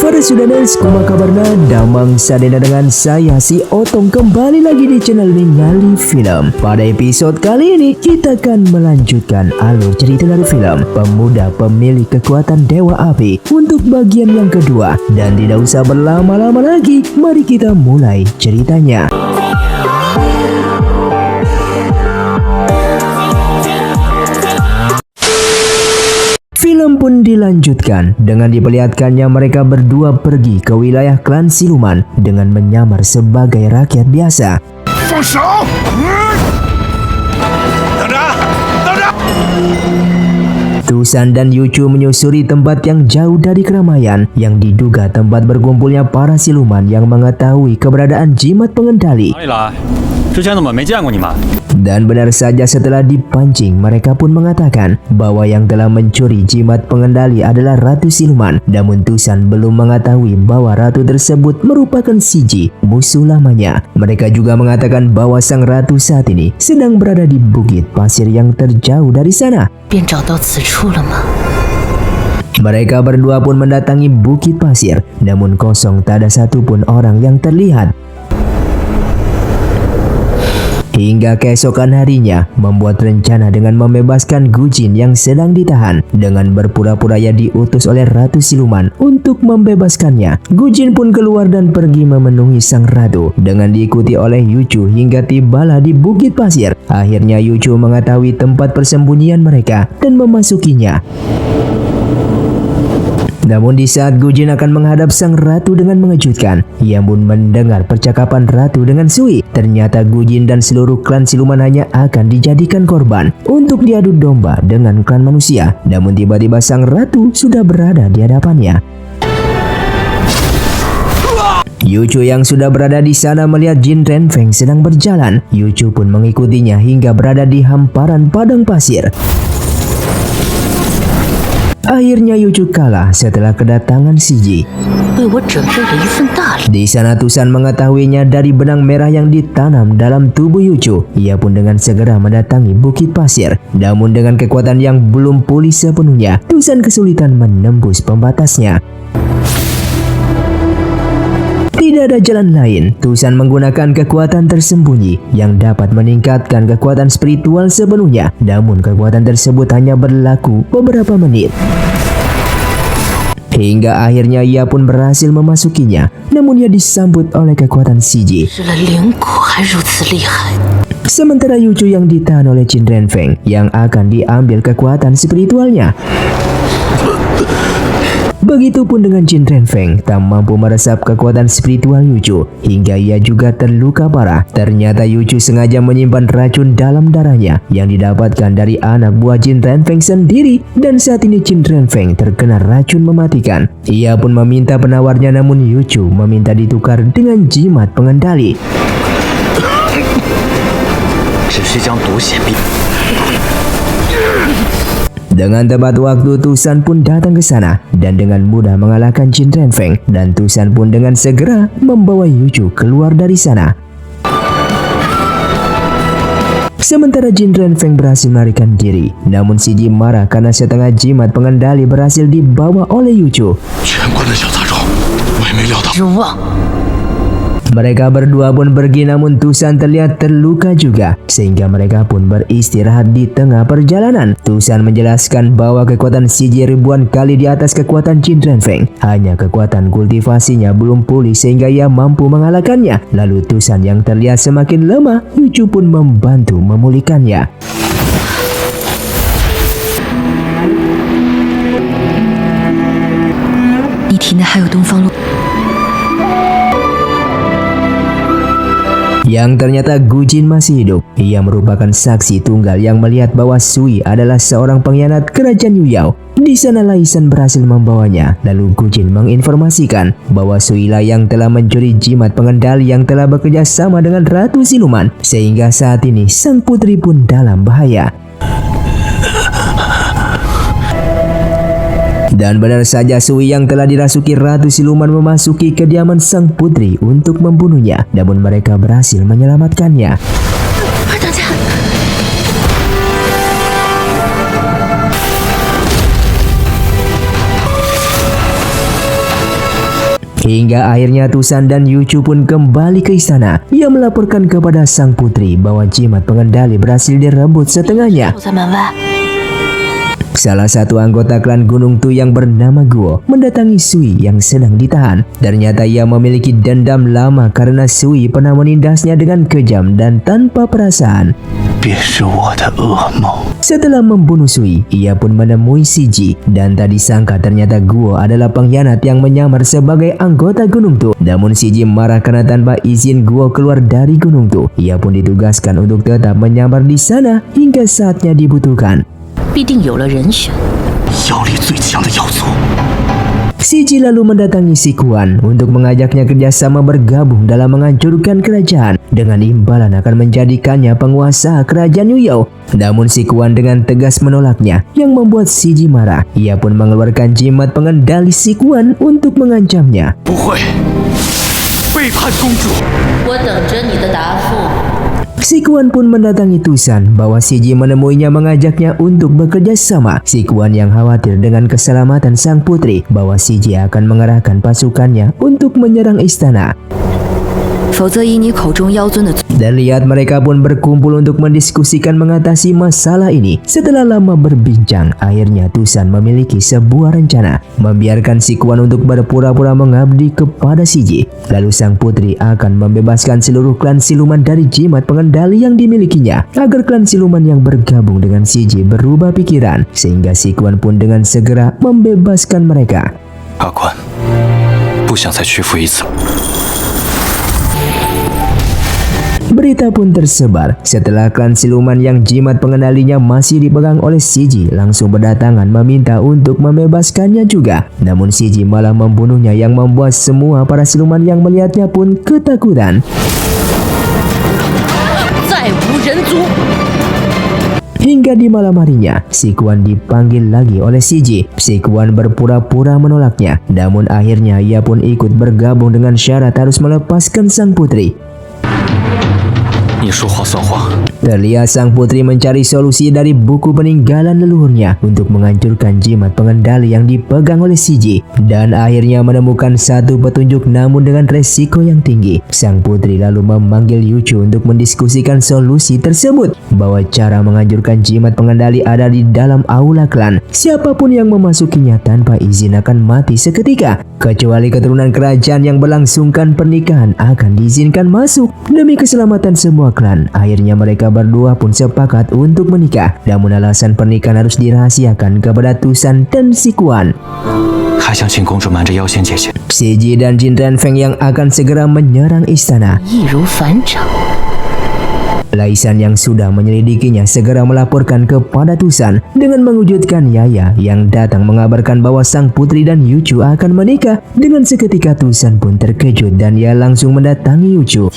Para Sudaners, kuma kabarna damang sadena dengan saya si Otong kembali lagi di channel Ningali Film. Pada episode kali ini kita akan melanjutkan alur cerita dari film Pemuda Pemilik Kekuatan Dewa Api untuk bagian yang kedua. Dan tidak usah berlama-lama lagi, mari kita mulai ceritanya. Film pun dilanjutkan dengan diperlihatkannya mereka berdua pergi ke wilayah klan siluman dengan menyamar sebagai rakyat biasa. Tusan dan Yuchu menyusuri tempat yang jauh dari keramaian yang diduga tempat berkumpulnya para siluman yang mengetahui keberadaan jimat pengendali. Dan benar saja setelah dipancing, mereka pun mengatakan bahwa yang telah mencuri jimat pengendali adalah Ratu Siluman. Namun Tusan belum mengetahui bahwa ratu tersebut merupakan Siji, musuh lamanya. Mereka juga mengatakan bahwa sang ratu saat ini sedang berada di bukit pasir yang terjauh dari sana. Mereka berdua pun mendatangi bukit pasir, namun kosong, tak ada satupun orang yang terlihat. Hingga keesokan harinya, membuat rencana dengan membebaskan Gujin yang sedang ditahan. Dengan berpura-pura ia diutus oleh Ratu Siluman untuk membebaskannya. Gujin pun keluar dan pergi memenuhi sang ratu dengan diikuti oleh Yuchu hingga tibalah di bukit pasir. Akhirnya Yuchu mengetahui tempat persembunyian mereka dan memasukinya. Namun di saat Gujin akan menghadap sang ratu dengan mengejutkan, ia pun mendengar percakapan ratu dengan Sui. Ternyata Gujin dan seluruh klan siluman hanya akan dijadikan korban untuk diadu domba dengan klan manusia. Namun tiba-tiba sang ratu sudah berada di hadapannya. Yuchu yang sudah berada di sana melihat Jin Renfeng sedang berjalan. Yuchu pun mengikutinya hingga berada di hamparan padang pasir. Akhirnya Yuchu kalah setelah kedatangan Siji. Di sana Tusan mengetahuinya dari benang merah yang ditanam dalam tubuh Yuchu. Ia pun dengan segera mendatangi bukit pasir. Namun dengan kekuatan yang belum pulih sepenuhnya, Tusan kesulitan menembus pembatasnya. Tidak ada jalan lain, Tusan menggunakan kekuatan tersembunyi yang dapat meningkatkan kekuatan spiritual sepenuhnya. Namun kekuatan tersebut hanya berlaku beberapa menit. Hingga akhirnya ia pun berhasil memasukinya. Namun ia disambut oleh kekuatan Siji. Sementara Yuchu yang ditahan oleh Jin Renfeng yang akan diambil kekuatan spiritualnya. Begitupun dengan Jin Renfeng, tak mampu meresap kekuatan spiritual Yuchu hingga ia juga terluka parah. Ternyata Yuchu sengaja menyimpan racun dalam darahnya yang didapatkan dari anak buah Jin Renfeng sendiri, dan saat ini Jin Renfeng terkena racun mematikan. Ia pun meminta penawarnya, namun Yuchu meminta ditukar dengan jimat pengendali. Dengan tepat waktu, Tusan pun datang ke sana dan dengan mudah mengalahkan Jin Renfeng, dan Tusan pun dengan segera membawa Yuchu keluar dari sana. Sementara Jin Renfeng berhasil melarikan diri, namun Siji marah karena setengah jimat pengendali berhasil dibawa oleh Yuchu. Mereka berdua pun pergi, namun Tusan terlihat terluka juga, sehingga mereka pun beristirahat di tengah perjalanan. Tusan menjelaskan bahwa kekuatan Siji ribuan kali di atas kekuatan Jin Renfeng. Hanya kekuatan kultivasinya belum pulih sehingga ia mampu mengalahkannya. Lalu Tusan yang terlihat semakin lemah, Yuchu pun membantu memulihkannya. Yang ternyata Gujin masih hidup. Ia merupakan saksi tunggal yang melihat bahwa Sui adalah seorang pengkhianat kerajaan Yuyao. Di sana Laisan berhasil membawanya. Lalu Gujin menginformasikan bahwa Sui lah yang telah mencuri jimat pengendali yang telah bekerja sama dengan Ratu Siluman, sehingga saat ini sang putri pun dalam bahaya. Dan benar saja, Sui yang telah dirasuki Ratu Siluman memasuki kediaman sang putri untuk membunuhnya. Namun mereka berhasil menyelamatkannya. Hingga akhirnya Tusan dan Yuchu pun kembali ke istana. Ia melaporkan kepada sang putri bahwa jimat pengendali berhasil direbut setengahnya. Salah satu anggota klan Gunung Tu yang bernama Guo mendatangi Sui yang sedang ditahan. Ternyata ia memiliki dendam lama karena Sui pernah menindasnya dengan kejam dan tanpa perasaan. Setelah membunuh Sui, ia pun menemui Shiji dan tak disangka ternyata Guo adalah pengkhianat yang menyamar sebagai anggota Gunung Tu. Namun Shiji marah karena tanpa izin Guo keluar dari Gunung Tu. Ia pun ditugaskan untuk tetap menyamar di sana hingga saatnya dibutuhkan. Shiji lalu mendatangi Si Quan untuk mengajaknya kerjasama bergabung dalam menghancurkan kerajaan. Dengan imbalan akan menjadikannya penguasa kerajaan Yuyao. Namun Si Quan dengan tegas menolaknya yang membuat Shiji marah. Ia pun mengeluarkan jimat pengendali Si Quan untuk mengancamnya. Si Quan pun mendatangi Tusan bahwa Shiji menemuinya mengajaknya untuk bekerja sama. Si Quan yang khawatir dengan keselamatan sang putri bahwa Shiji akan mengerahkan pasukannya untuk menyerang istana. Dan lihat mereka pun berkumpul untuk mendiskusikan mengatasi masalah ini. Setelah lama berbincang, akhirnya Tusan memiliki sebuah rencana membiarkan Si Quan untuk berpura-pura mengabdi kepada Shiji. Lalu sang putri akan membebaskan seluruh klan siluman dari jimat pengendali yang dimilikinya agar klan siluman yang bergabung dengan Shiji berubah pikiran sehingga Si Quan pun dengan segera membebaskan mereka. Berita pun tersebar setelah klan siluman yang jimat pengendalinya masih dipegang oleh Shiji langsung berdatangan meminta untuk membebaskannya juga. Namun Shiji malah membunuhnya yang membuat semua para siluman yang melihatnya pun ketakutan. Hingga di malam harinya, Si Quan dipanggil lagi oleh Shiji. Si Quan berpura-pura menolaknya. Namun akhirnya ia pun ikut bergabung dengan syarat harus melepaskan sang putri. Terlihat sang putri mencari solusi dari buku peninggalan leluhurnya untuk menghancurkan jimat pengendali yang dipegang oleh Shiji. Dan akhirnya menemukan satu petunjuk namun dengan resiko yang tinggi. Sang putri lalu memanggil Yuchu untuk mendiskusikan solusi tersebut. Bahwa cara menghancurkan jimat pengendali ada di dalam aula klan. Siapapun yang memasukinya tanpa izin akan mati seketika. Kecuali keturunan kerajaan yang berlangsungkan pernikahan akan diizinkan masuk. Demi keselamatan semua klan, akhirnya mereka berdua pun sepakat untuk menikah. Namun alasan pernikahan harus dirahasiakan kepada Tusan dan Si Quan. Shiji dan Jin Renfeng yang akan segera menyerang istana. Laisan yang sudah menyelidikinya segera melaporkan kepada Tusan dengan mengujudkan Yaya yang datang mengabarkan bahwa sang putri dan Yuchu akan menikah. Dengan seketika Tusan pun terkejut dan ia langsung mendatangi Yuchu.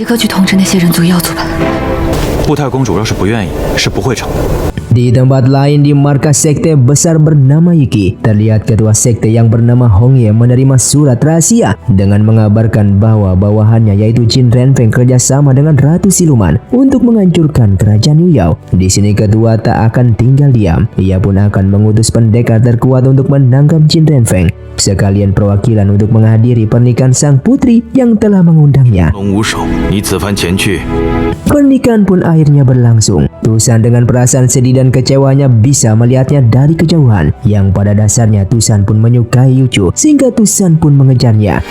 Di tempat lain di markas sekte besar bernama Yiki, terlihat ketua sekte yang bernama Hongye menerima surat rahasia dengan mengabarkan bahwa bawahannya yaitu Jin Renfeng kerjasama dengan Ratu Siluman untuk menghancurkan kerajaan Yuyao. Di sini ketua tak akan tinggal diam, ia pun akan mengutus pendekar terkuat untuk menangkap Jin Renfeng, sekalian perwakilan untuk menghadiri pernikahan sang putri yang telah mengundangnya. Pernikahan pun akhirnya berlangsung. Tusan dengan perasaan sedih dan kecewanya bisa melihatnya dari kejauhan, yang pada dasarnya Tusan pun menyukai Yuchu sehingga Tusan pun mengejarnya.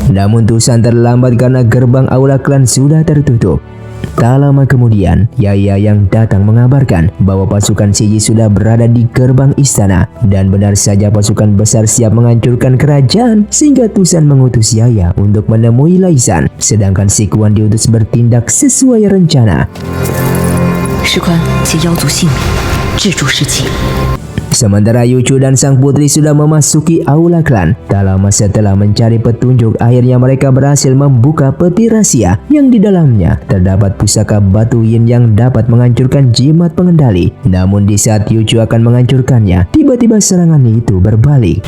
Namun Tusan terlambat karena gerbang aula klan sudah tertutup. Tak lama kemudian, Yaya yang datang mengabarkan bahwa pasukan Shiji sudah berada di gerbang istana dan benar saja pasukan besar siap menghancurkan kerajaan sehingga Tusan mengutus Yaya untuk menemui Laisan, sedangkan Si Quan diutus bertindak sesuai rencana. Sementara Yuchu dan sang putri sudah memasuki aula klan. Tak lama setelah mencari petunjuk, akhirnya mereka berhasil membuka peti rahasia yang di dalamnya terdapat pusaka batu yin yang dapat menghancurkan jimat pengendali. Namun di saat Yuchu akan menghancurkannya, tiba-tiba serangan itu berbalik.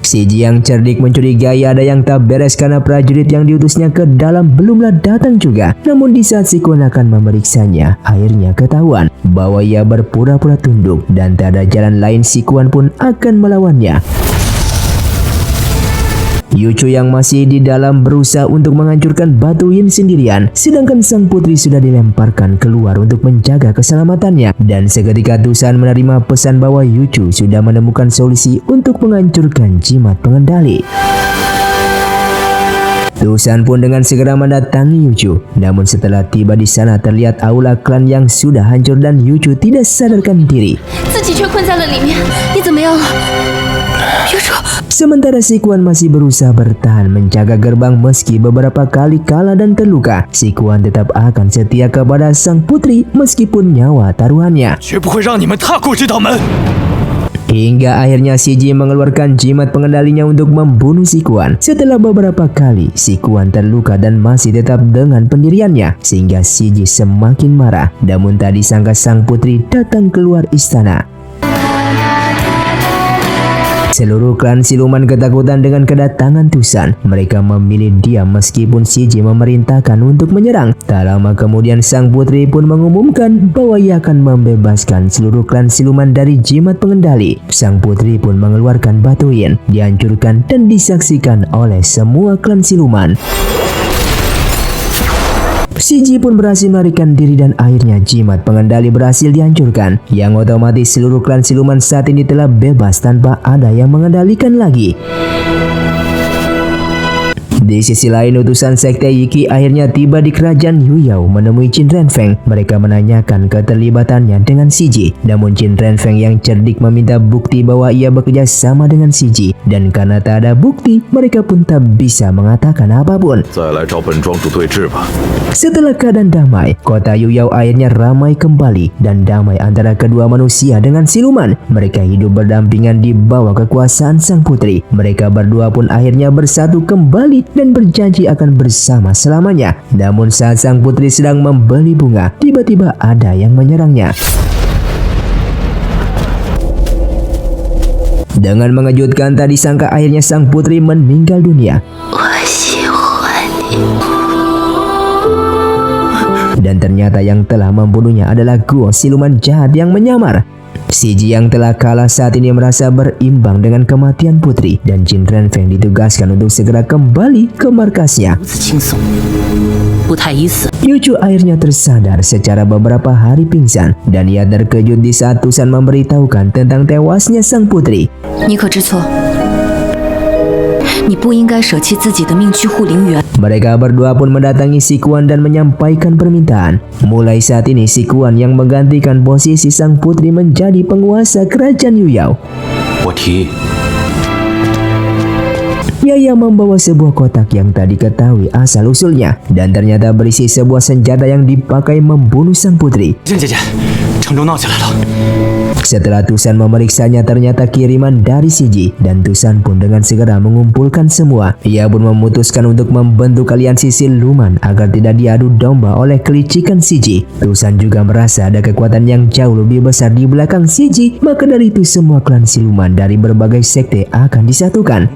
Shiji yang cerdik mencurigai ada yang tak beres karena prajurit yang diutusnya ke dalam belumlah datang juga. Namun di saat Si Quan akan memeriksanya, akhirnya ketahuan bahwa ia berpura-pura tunduk dan tak ada jalan lain Si Quan pun akan melawannya. Yu Chu yang masih di dalam berusaha untuk menghancurkan batu Yin sendirian, sedangkan sang putri sudah dilemparkan keluar untuk menjaga keselamatannya. Dan seketika Tusan menerima pesan bahwa Yu Chu sudah menemukan solusi untuk menghancurkan jimat pengendali. Tusan pun dengan segera mendatangi Yu Chu. Namun setelah tiba di sana terlihat aula klan yang sudah hancur dan Yu Chu tidak sadarkan diri. Sementara Si Kuan masih berusaha bertahan menjaga gerbang meski beberapa kali kalah dan terluka. Si Kuan tetap akan setia kepada sang putri meskipun nyawa taruhannya. Hingga akhirnya Si Ji mengeluarkan jimat pengendalinya untuk membunuh Si Kuan. Setelah beberapa kali, Si Kuan terluka dan masih tetap dengan pendiriannya, sehingga Si Ji semakin marah. Namun tak disangka sang putri datang keluar istana. Seluruh klan siluman ketakutan dengan kedatangan Tusan. Mereka memilih diam meskipun Si Ji memerintahkan untuk menyerang. Tak lama kemudian sang putri pun mengumumkan bahwa ia akan membebaskan seluruh klan siluman dari jimat pengendali. Sang putri pun mengeluarkan batu Yin, dihancurkan dan disaksikan oleh semua klan siluman. Si Ji pun berhasil melarikan diri dan akhirnya jimat pengendali berhasil dihancurkan, yang otomatis seluruh klan siluman saat ini telah bebas tanpa ada yang mengendalikan lagi. Di sisi lain, utusan sekte Yiki akhirnya tiba di kerajaan Yuyao menemui Qin Renfeng. Mereka menanyakan keterlibatannya dengan Si Ji. Namun Qin Renfeng yang cerdik meminta bukti bahwa ia bekerja sama dengan Si Ji. Dan karena tak ada bukti, mereka pun tak bisa mengatakan apapun. Setelah keadaan damai, kota Yuyao akhirnya ramai kembali dan damai antara kedua manusia dengan siluman. Mereka hidup berdampingan di bawah kekuasaan sang putri. Mereka berdua pun akhirnya bersatu kembali dan berjanji akan bersama selamanya. Namun saat sang putri sedang membeli bunga, tiba-tiba ada yang menyerangnya. Dengan mengejutkan, tak disangka akhirnya sang putri meninggal dunia. Dan ternyata yang telah membunuhnya adalah Guo, siluman jahat yang menyamar. Si Ji yang telah kalah saat ini merasa berimbang dengan kematian putri, dan Qin Renfeng ditugaskan untuk segera kembali ke markasnya. Yu Chu akhirnya tersadar secara beberapa hari pingsan, dan ia terkejut di saat Tusan memberitahukan tentang tewasnya sang putri. Mereka berdua pun mendatangi Si Kuan dan menyampaikan permintaan. Mulai saat ini Si Kuan yang menggantikan posisi sang putri menjadi penguasa kerajaan Yuyao. Ia membawa sebuah kotak yang tak diketahui asal-usulnya, dan ternyata berisi sebuah senjata yang dipakai membunuh sang putri. Setelah Tusan memeriksanya, ternyata kiriman dari Si Ji, dan Tusan pun dengan segera mengumpulkan semua. Ia pun memutuskan untuk membentuk aliansi siluman agar tidak diadu domba oleh kelicikan Si Ji. Tusan juga merasa ada kekuatan yang jauh lebih besar di belakang Si Ji, maka dari itu semua klan siluman dari berbagai sekte akan disatukan.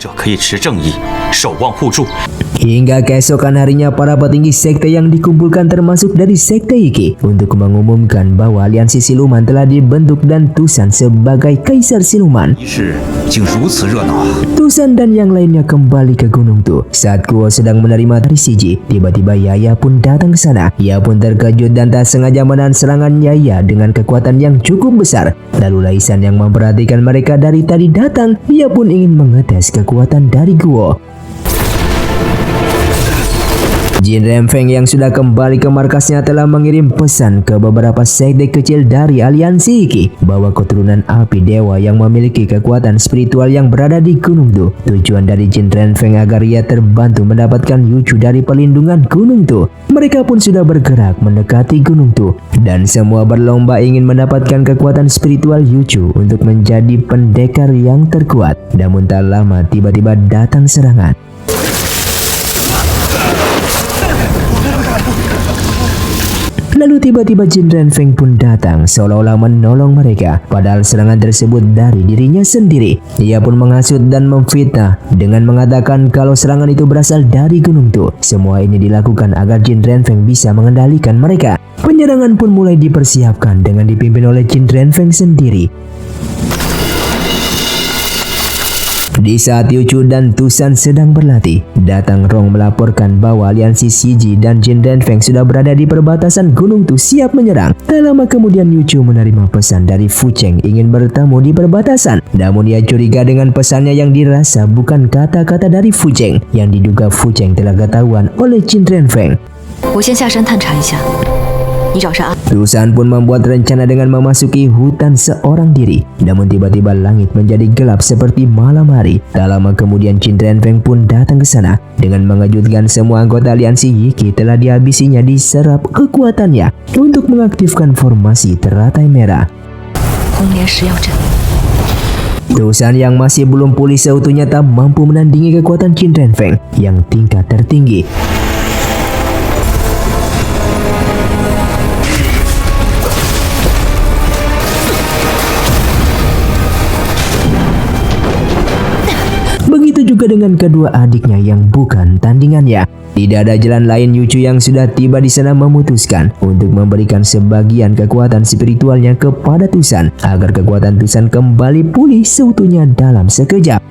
Hingga keesokan harinya, para petinggi sekte yang dikumpulkan termasuk dari sekte Iki untuk mengumumkan bahwa aliansi siluman telah dibentuk dan Tusan sebagai kaisar siluman. Tusan dan yang lainnya kembali ke Gunung Tu. Saat Guo sedang menerima dari Si Ji, tiba-tiba Yaya pun datang ke sana. Ia pun terkejut dan tak sengaja menahan serangan Yaya dengan kekuatan yang cukup besar. Lalu Laisan yang memperhatikan mereka dari tadi datang. Ia pun ingin mengetes kekuatan dari Guo. Qin Renfeng yang sudah kembali ke markasnya telah mengirim pesan ke beberapa sekte kecil dari aliansi Iki bahwa keturunan api dewa yang memiliki kekuatan spiritual yang berada di Gunung Tu. Tujuan dari Qin Renfeng agar ia terbantu mendapatkan Yu Chu dari perlindungan Gunung Tu. Mereka pun sudah bergerak mendekati Gunung Tu, dan semua berlomba ingin mendapatkan kekuatan spiritual Yu Chu untuk menjadi pendekar yang terkuat. Namun tak lama tiba-tiba datang serangan. Lalu tiba-tiba Qin Renfeng pun datang seolah-olah menolong mereka, padahal serangan tersebut dari dirinya sendiri. Ia pun menghasut dan memfitnah dengan mengatakan kalau serangan itu berasal dari Gunung Tu. Semua ini dilakukan agar Qin Renfeng bisa mengendalikan mereka. Penyerangan pun mulai dipersiapkan dengan dipimpin oleh Qin Renfeng sendiri. Di saat Yuchu dan Tusan sedang berlatih, datang Rong melaporkan bahwa aliansi Shiji dan Jin Renfeng sudah berada di perbatasan gunung Tu siap menyerang. Tak lama kemudian Yuchu menerima pesan dari Fu Cheng ingin bertemu di perbatasan. Namun ia curiga dengan pesannya yang dirasa bukan kata-kata dari Fu Cheng, yang diduga Fu Cheng telah ketahuan oleh Jin Renfeng. Tusan pun membuat rencana dengan memasuki hutan seorang diri. Namun tiba-tiba langit menjadi gelap seperti malam hari. Tak lama kemudian Jin Renfeng pun datang ke sana. Dengan mengejutkan semua anggota aliansi Yiki telah dihabisinya diserap kekuatannya untuk mengaktifkan formasi teratai merah. Tusan yang masih belum pulih seutuhnya tak mampu menandingi kekuatan Jin Renfeng yang tingkat tertinggi. Begitu juga dengan kedua adiknya yang bukan tandingannya. Tidak ada jalan lain Yuchu yang sudah tiba di sana memutuskan untuk memberikan sebagian kekuatan spiritualnya kepada Tusan agar kekuatan Tusan kembali pulih seutuhnya dalam sekejap.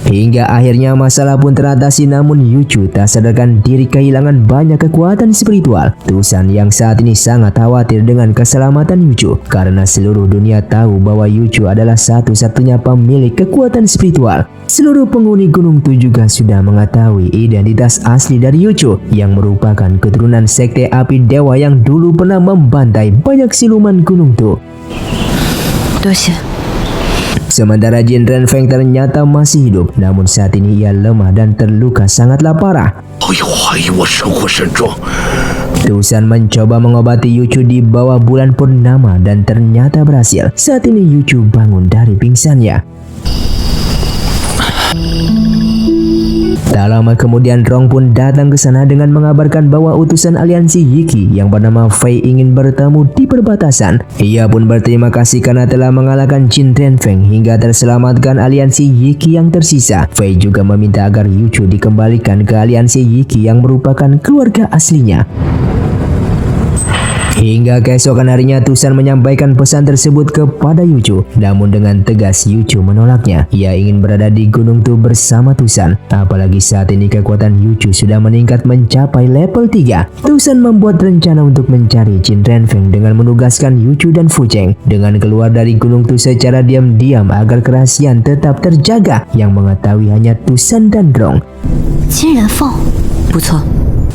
Hingga akhirnya masalah pun teratasi, namun Yuchu tak sadarkan diri kehilangan banyak kekuatan spiritual. Tusan yang saat ini sangat khawatir dengan keselamatan Yuchu karena seluruh dunia tahu bahwa Yuchu adalah satu-satunya pemilik kekuatan spiritual. Seluruh penghuni Gunung Tu juga sudah mengetahui identitas asli dari Yuchu yang merupakan keturunan sekte api dewa yang dulu pernah membantai banyak siluman Gunung Tu. Sementara Jin Renfeng ternyata masih hidup, namun saat ini ia lemah dan terluka sangatlah parah. Tusan mencoba mengobati Yuchu di bawah bulan purnama dan ternyata berhasil. Saat ini Yuchu bangun dari pingsannya. Tak lama kemudian Rong pun datang ke sana dengan mengabarkan bahwa utusan aliansi Yiki yang bernama Fei ingin bertemu di perbatasan. Ia pun berterima kasih karena telah mengalahkan Jin Renfeng hingga terselamatkan aliansi Yiki yang tersisa. Fei juga meminta agar Yuchu dikembalikan ke aliansi Yiki yang merupakan keluarga aslinya. Hingga keesokan harinya Tusan menyampaikan pesan tersebut kepada Yuchu. Namun dengan tegas Yuchu menolaknya. Ia ingin berada di Gunung Tu bersama Tusan. Apalagi saat ini kekuatan Yuchu sudah meningkat mencapai level 3. Tusan membuat rencana untuk mencari Jin Renfeng dengan menugaskan Yuchu dan Fu Cheng dengan keluar dari Gunung Tu secara diam-diam agar kerahasiaan tetap terjaga. Yang mengetahui hanya Tusan dan Rong. Jin Renfeng, betul.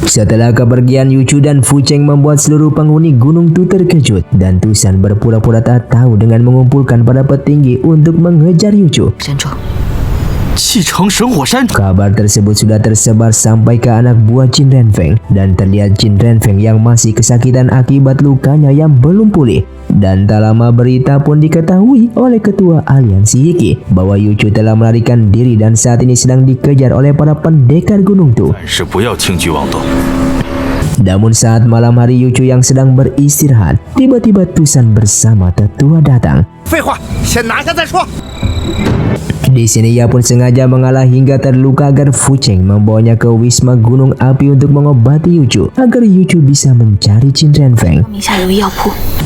Setelah kepergian Yuchu dan Fu Cheng membuat seluruh penghuni Gunung Tu terkejut dan Tusan berpura-pura tak tahu dengan mengumpulkan para petinggi untuk mengejar Yuchu. Kabar tersebut sudah tersebar sampai ke anak buah Jin Renfeng dan terlihat Jin Renfeng yang masih kesakitan akibat lukanya yang belum pulih. Dan tak lama berita pun diketahui oleh ketua aliansi Yiki bahwa Yuchu telah melarikan diri dan saat ini sedang dikejar oleh para pendekar Gunung Tu. Namun saat malam hari Yuchu yang sedang beristirahat, tiba-tiba Tusan bersama tetua datang. Di sini ia pun sengaja mengalah hingga terluka agar Fu Cheng membawanya ke Wisma Gunung Api untuk mengobati Yuchu agar Yuchu bisa mencari Jin Renfeng.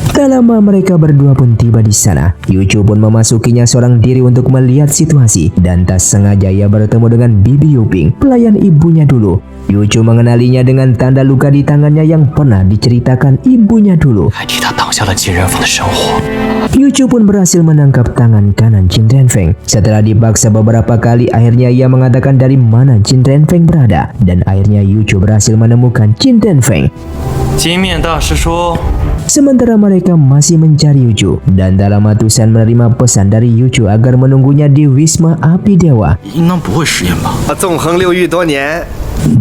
Tak lama mereka berdua pun tiba di sana. Yuchu pun memasukinya seorang diri untuk melihat situasi dan tak sengaja ia bertemu dengan Bibi Yuping, pelayan ibunya dulu. Yuchu mengenalinya dengan tanda luka di tangannya yang pernah diceritakan ibunya dulu. Yuchu pun berhasil menangkap tangan kanan Jin Renfeng. Setelah dipaksa beberapa kali, akhirnya ia mengatakan dari mana Jin Renfeng berada dan akhirnya Yuchu berhasil menemukan Jin Renfeng. Sementara mereka masih mencari Yuchu dan tak lama Tusan menerima pesan dari Yuchu agar menunggunya di Wisma Api Dewa.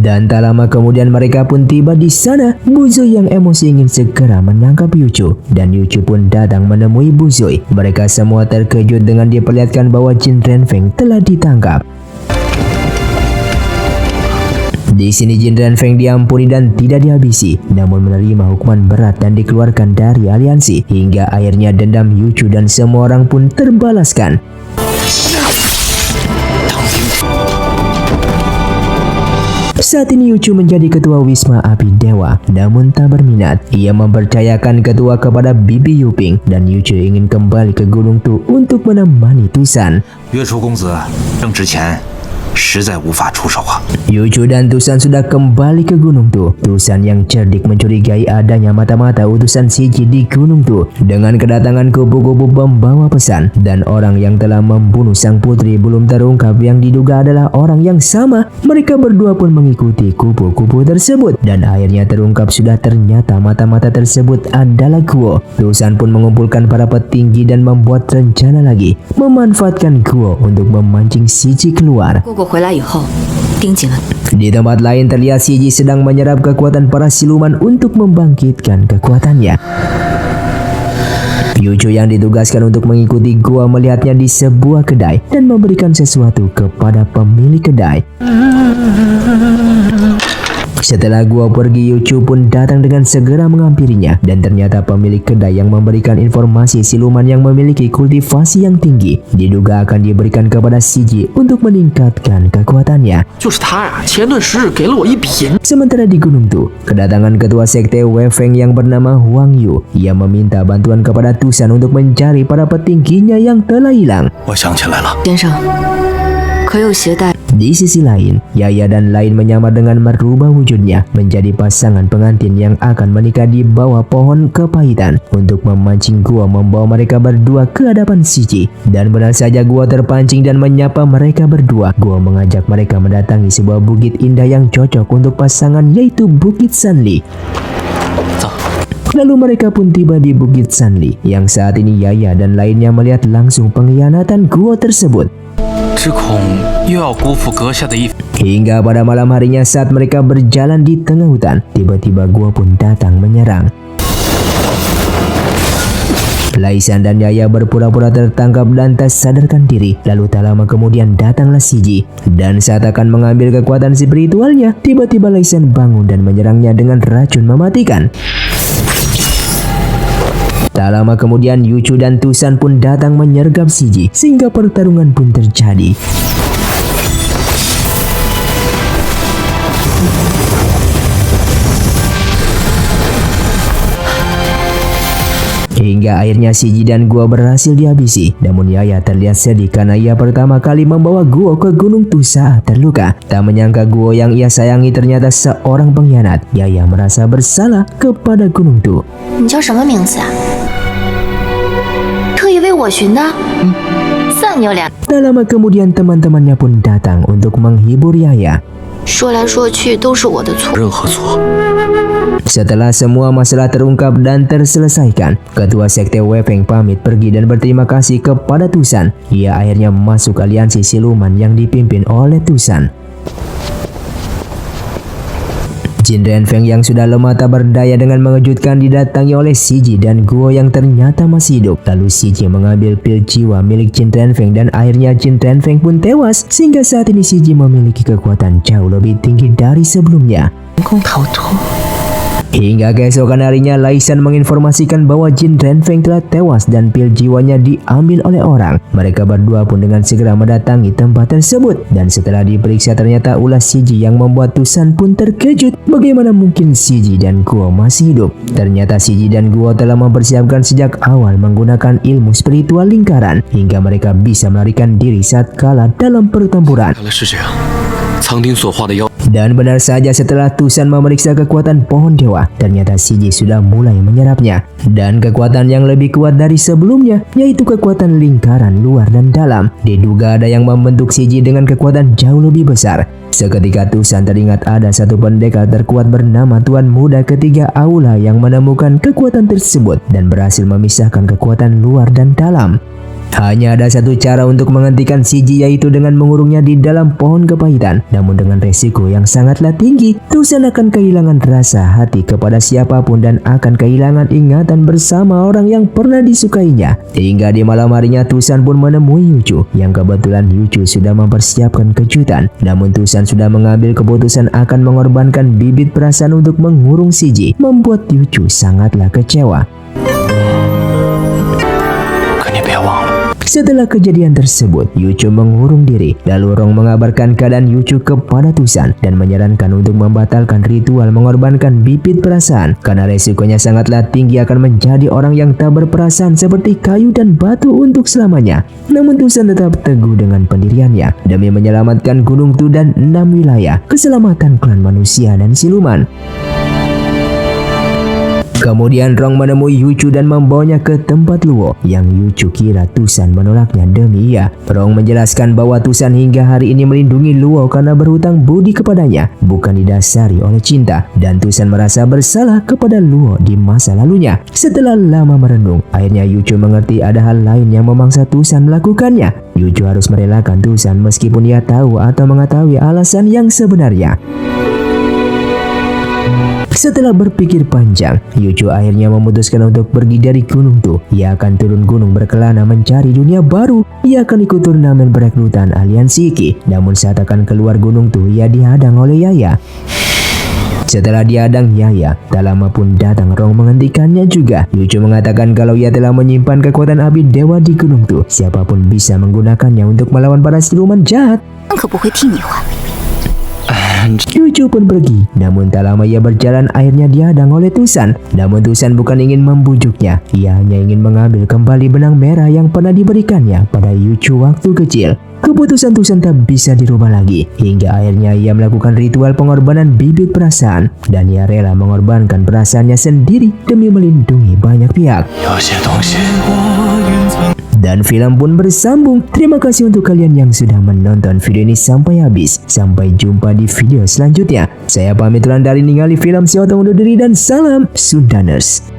Dan tak lama kemudian mereka pun tiba di sana. Buzui yang emosi ingin segera menangkap Yuchu dan Yuchu pun datang menemui Buzui. Mereka semua terkejut dengan diperlihatkan bahwa Jin Renfeng telah ditangkap. Di sini Jin Renfeng diampuni dan tidak dihabisi, namun menerima hukuman berat dan dikeluarkan dari aliansi. Hingga akhirnya dendam Yuchu dan semua orang pun terbalaskan. Saat ini Yuchu menjadi ketua Wisma Api Dewa, namun tak berminat. Ia mempercayakan ketua kepada Bibi Yuping dan Yuchu ingin kembali ke Gunung Tu untuk menemani Tusan. 月初公子正值钱，实在无法出手啊。 Yuchu dan Tusan sudah kembali ke Gunung Tu. Tusan yang cerdik mencurigai adanya mata-mata utusan Shiji di Gunung Tu. Dengan kedatangan kupu-kupu pembawa pesan dan orang yang telah membunuh sang putri belum terungkap yang diduga adalah orang yang sama, mereka berdua pun mengikuti kupu-kupu tersebut dan akhirnya terungkap sudah ternyata mata-mata tersebut adalah Guo. Tusan pun mengumpulkan para petinggi dan membuat rencana lagi, memanfaatkan Guo untuk memancing Shiji keluar. 姑姑回来以后，盯紧了。 Di tempat lain terlihat Shiji sedang menyerap kekuatan para siluman untuk membangkitkan kekuatannya. Yuchu yang ditugaskan untuk mengikuti Guo melihatnya di sebuah kedai dan memberikan sesuatu kepada pemilik kedai. Setelah Guo pergi, Yuchu pun datang dengan segera menghampirinya dan ternyata pemilik kedai yang memberikan informasi siluman yang memiliki kultivasi yang tinggi diduga akan diberikan kepada Shiji untuk meningkatkan kekuatannya. 就是他呀！前段时日给了我一笔银。 Sementara di Gunung Tu, kedatangan ketua sekte Wei Feng yang bernama Huang Yu. Ia meminta bantuan kepada Tusan untuk mencari para petingginya yang telah hilang. 我想起来了， 先生，可有携带？ Di sisi lain, Yaya dan Lain menyamar dengan merubah wujudnya menjadi pasangan pengantin yang akan menikah di bawah pohon kepahitan untuk memancing Guo membawa mereka berdua ke hadapan Shiji. Dan benar saja Guo terpancing dan menyapa mereka berdua. Guo mengajak mereka mendatangi sebuah bukit indah yang cocok untuk pasangan, yaitu Bukit Sanli. Lalu mereka pun tiba di Bukit Sanli, yang saat ini Yaya dan lainnya melihat langsung pengkhianatan Guo tersebut. 只恐又要辜负阁下的一。 Hingga pada malam harinya saat mereka berjalan di tengah hutan, tiba-tiba Guo pun datang menyerang. Laisan dan Yaya berpura-pura tertangkap dan tak sadarkan diri. Lalu tak lama kemudian datanglah Shiji. Dan saat akan mengambil kekuatan spiritualnya, tiba-tiba Laisan bangun dan menyerangnya dengan racun mematikan. Tak lama kemudian Yuchu dan Tusan pun datang menyergap Shiji sehingga pertarungan pun terjadi. Hingga akhirnya Shiji dan Guo berhasil dihabisi. Namun Yaya terlihat sedih karena ia pertama kali membawa Guo ke Gunung Tu saat terluka. Tak menyangka Guo yang ia sayangi ternyata seorang pengkhianat. Yaya merasa bersalah kepada Gunung Tu. 你叫什么名字啊？特意为我寻的？算你有良。 Tak lama kemudian teman-temannya pun datang untuk menghibur Yaya. 说来说去都是我的错。 任何错。 Setelah semua masalah terungkap dan terselesaikan, ketua sekte Wei Feng pamit pergi dan berterima kasih kepada Tusan. Ia akhirnya masuk aliansi siluman yang dipimpin oleh Tusan. Jin Renfeng yang sudah lemah tak berdaya dengan mengejutkan didatangi oleh Shiji dan Guo yang ternyata masih hidup. Lalu Shiji mengambil pil jiwa milik Jin Renfeng dan akhirnya Jin Renfeng pun tewas. Sehingga saat ini Shiji memiliki kekuatan jauh lebih tinggi dari sebelumnya. 成功逃脱。 Hingga keesokan harinya Laisan menginformasikan bahwa Jin Renfeng telah tewas dan pil jiwanya diambil oleh orang. Mereka berdua pun dengan segera mendatangi tempat tersebut. Dan setelah diperiksa ternyata ulah Shiji yang membuat Tusan pun terkejut. Bagaimana mungkin Shiji dan Guo masih hidup? Ternyata Shiji dan Guo telah mempersiapkan sejak awal menggunakan ilmu spiritual lingkaran. Hingga mereka bisa melarikan diri saat kalah dalam pertempuran. 看来是这样，苍丁所画的妖。 Dan benar saja setelah Tusan memeriksa kekuatan pohon dewa, ternyata Shiji sudah mulai menyerapnya. Dan kekuatan yang lebih kuat dari sebelumnya, yaitu kekuatan lingkaran luar dan dalam. Diduga ada yang membentuk Shiji dengan kekuatan jauh lebih besar. Seketika Tusan teringat ada satu pendekar terkuat bernama Tuan Muda Ketiga Aula yang menemukan kekuatan tersebut dan berhasil memisahkan kekuatan luar dan dalam. Hanya ada satu cara untuk menghentikan Shiji, yaitu dengan mengurungnya di dalam pohon kepahitan. Namun dengan resiko yang sangatlah tinggi, Tusan akan kehilangan rasa hati kepada siapapun dan akan kehilangan ingatan bersama orang yang pernah disukainya. Hingga di malam harinya Tusan pun menemui Yuchu, yang kebetulan Yuchu sudah mempersiapkan kejutan. Namun Tusan sudah mengambil keputusan akan mengorbankan bibit perasaan untuk mengurung Shiji, membuat Yuchu sangatlah kecewa. 可你别忘了， Setelah kejadian tersebut, Yuchu mengurung diri. Lalu Rong mengabarkan keadaan Yuchu kepada Tusan dan menyarankan untuk membatalkan ritual mengorbankan bibit perasaan karena resikonya sangatlah tinggi akan menjadi orang yang tak berperasaan seperti kayu dan batu untuk selamanya. Namun Tusan tetap teguh dengan pendiriannya demi menyelamatkan Gunung Tu dan 6 wilayah keselamatan klan manusia dan siluman. Kemudian Rong menemui Yuchu dan membawanya ke tempat Luo yang Yuchu kira Tusan menolaknya demi ia. Rong menjelaskan bahwa Tusan hingga hari ini melindungi Luo karena berhutang budi kepadanya, bukan didasari oleh cinta, dan Tusan merasa bersalah kepada Luo di masa lalunya. Setelah lama merenung, akhirnya Yuchu mengerti ada hal lain yang memaksa Tusan melakukannya. Yuchu harus merelakan Tusan meskipun ia tahu atau mengetahui alasan yang sebenarnya. Setelah berpikir panjang, Yuchu akhirnya memutuskan untuk pergi dari gunung Tu. Ia akan turun gunung berkelana mencari dunia baru. Ia akan ikut turnamen perekrutan aliansi Iki. Namun saat akan keluar gunung Tu, ia dihadang oleh Yaya. Setelah dihadang Yaya, tak lama pun datang Rong menghentikannya juga. Yuchu mengatakan kalau ia telah menyimpan kekuatan api dewa di gunung Tu. Siapapun bisa menggunakannya untuk melawan para siluman jahat. 可不会听你话。 Yuchu pun pergi, namun tak lama ia berjalan akhirnya dihadang oleh Tusan. Namun Tusan bukan ingin membujuknya, ia hanya ingin mengambil kembali benang merah yang pernah diberikannya pada Yuchu waktu kecil. Keputusan Tusan tak bisa dirubah lagi, hingga akhirnya ia melakukan ritual pengorbanan bibit perasaan, dan ia rela mengorbankan perasaannya sendiri demi melindungi banyak pihak. Dan film pun bersambung. Terima kasih untuk kalian yang sudah menonton video ini sampai habis. Sampai jumpa di video selanjutnya. Saya pamit undur diri, ningali film Si Otong undur diri dan salam Sundaners.